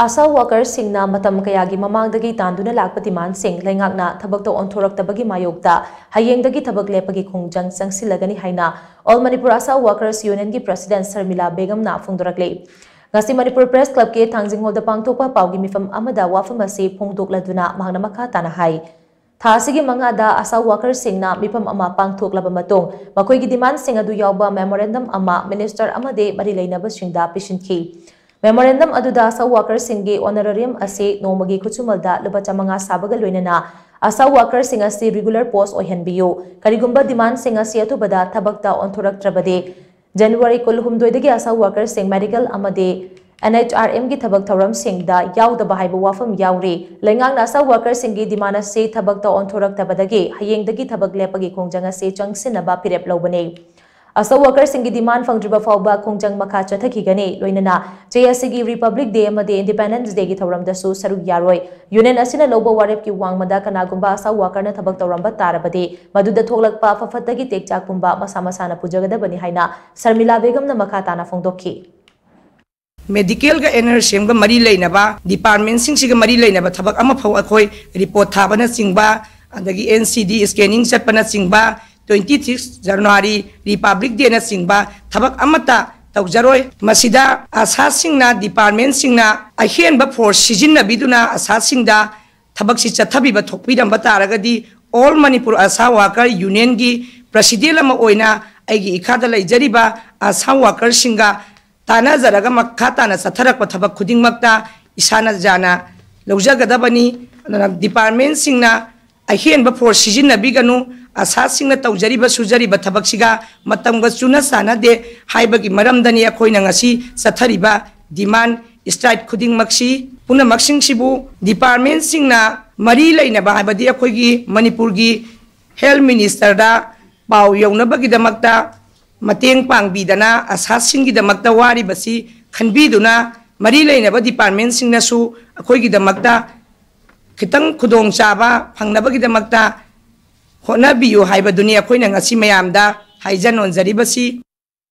आशा वर्कर्ससिंगना मतम कयागी ममांगदगी तांदुना लाकपा डिमांडसिंग लेंगाकना थबकता ओंथोरक्तबगी मायोगता हयेंगदगी थबक लेपगी खोंगजंग चंगसिलगनी हाइना all Manipur ASHA workers union की प्रेसिडेंट शर्मिला बेगमना फोंदोरकले ngasi Manipur Press Club ke Thangjing Hall da pangthokpa paugi mifam amada wafam ase phongdokladuna mahna makha tana hai thasigi manga da asa worker singna mifam ama pangthoklaba matong makoi gi demand sing adu yawba memorandum ama minister amade mari leinaba singda pishinki memorandum adu da asa worker singi honorarium ase nomagi khuchumalda lupa chamanga sabaga loinana asa worker sing ase regular post ohenbiyo karigumba demand sing ase atubada thabakta onthoraktrabade January kulhumdoidagi asa workers sing medical amade NHRM gi thabak thoram sing da yawdaba haiba wafam yawri lengang asa workers sing gi dimana se thabak ta onthorak tabadagi hayeng dagi thabak lepagi khongjanga se changsinaba pirep lobane asa workers sing gi demand fangdriba fawba khongjang makha chathaki gani loinana JSC gi Republic Day amade Independence Day gi thoram da su saruk yaroi union asina lobo warep ki wangmada kanagumba asa worker na thabak toramba tarabade maduda thoglakpa fafatagi tekchak pumba masa masa na pujagada bani haina Sharmila Begum na makha tana phongdokhi medical ga NRCM ga mari leinaba department sing siga mari leinaba thabak ama phau akhoi report thabana singba adagi NCD scanning chatpana singba 26 January Republic Day na singba thabak amata tawjaroi masida asa singna department singna ahen ba force sijinna biduna asa singda thabak si chathabi ba thokpi damba taragadi all Manipur asa worker union gi president ama oina aigi ikhada laijariba asa worker singa tana zaraga makata na satharak pa thabak khuding makta isana jana lawjagadabani department singna ahen ba force sijinna biganu asa singna tawjariba sujariba thabak siga matamga chuna sana de haibagi maramdani akhoina ngasi sathariba demand strike khuding maksi puna maksing sibu department singna mari laina ba haibadi akhoigi Manipur gi health minister da pau yaunabagi damakta mateng pangbidana asa singi damakta wari basi khanbiduna mari laina ba department singna su akhoigi damakta khitang khudong chaba phangnabagi damakta hona biyu haiba dunia khoina ngasi mayamda haijan onjari basi